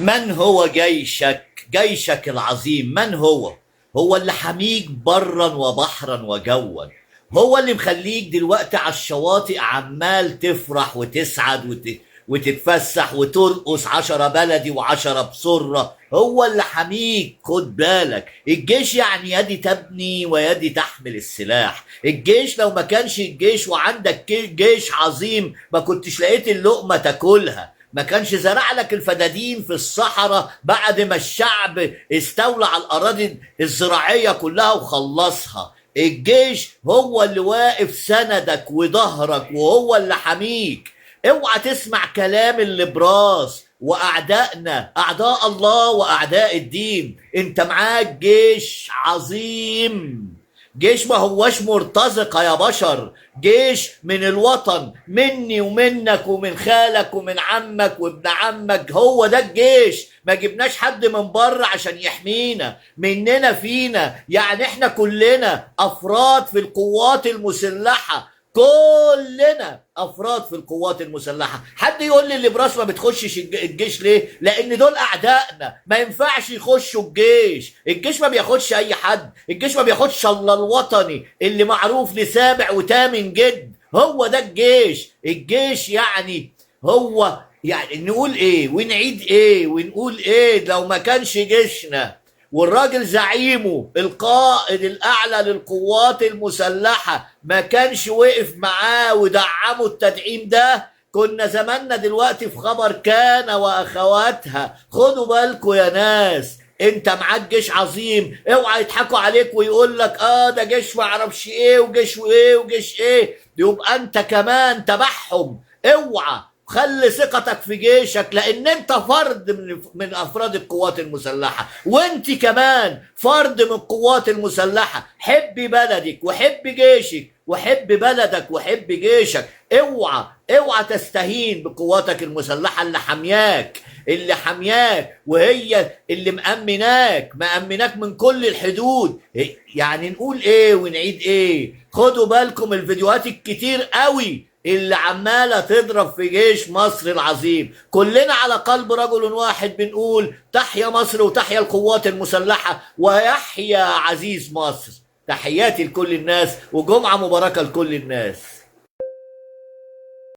من هو جيشك؟ جيشك العظيم من هو؟ هو اللي حميك برا وبحرا وجوا، هو اللي مخليك دلوقتي على الشواطئ عمال تفرح وتسعد وتتفسح وترقص 10 بلدي و10 بسرة. هو اللي حميك، خد بالك. الجيش يعني يدي تبني ويدي تحمل السلاح. الجيش لو ما كانش الجيش وعندك جيش عظيم ما كنتش لقيت اللقمة تاكلها، ما كانش زرع لك الفدادين في الصحراء بعد ما الشعب استولى على الأراضي الزراعية كلها وخلصها. الجيش هو اللي واقف سندك وظهرك وهو اللي حميك. اوعى تسمع كلام اللبراس واعدائنا، اعداء الله واعداء الدين. انت معاك جيش عظيم، جيش ما هوش مرتزقة يا بشر، جيش من الوطن، مني ومنك ومن خالك ومن عمك وابن عمك. هو ده الجيش، ما جبناش حد من بره عشان يحمينا، مننا فينا. يعني احنا كلنا افراد في القوات المسلحة، كلنا افراد في القوات المسلحه. حد يقول لي الليبراس ما بتخشش الجيش ليه؟ لان دول اعدائنا، ما ينفعش يخشوا الجيش. الجيش ما بياخدش اي حد، الجيش ما بياخدش الا الوطني اللي معروف لسابع وثامن جد. هو ده الجيش. الجيش يعني هو يعني نقول ايه ونعيد ايه ونقول ايه لو ما كانش جيشنا والراجل زعيمه القائد الأعلى للقوات المسلحة ما كانش وقف معاه ودعمه التدعيم ده، كنا زماننا دلوقتي في خبر كان وأخواتها. خدوا بالكوا يا ناس، انت معاك جيش عظيم. اوعى يضحكوا عليك ويقول لك ده جيش ما اعرفش ايه وجيش وايه وجيش ايه، يبقى انت كمان تبعهم. اوعى، خلي ثقتك في جيشك، لان انت فرد من افراد القوات المسلحه، وانت كمان فرد من القوات المسلحه. حبي بلدك وحب جيشك وحب بلدك وحب جيشك. اوعى اوعى تستهين بقواتك المسلحه اللي حمياك، اللي حمياك وهي اللي مأمناك من كل الحدود. يعني نقول ايه ونعيد ايه؟ خدوا بالكم الفيديوهات الكتير قوي اللي عمالة تضرب في جيش مصر العظيم. كلنا على قلب رجل واحد بنقول تحيا مصر وتحيا القوات المسلحة ويحيا عزيز مصر. تحياتي لكل الناس وجمعة مباركة لكل الناس.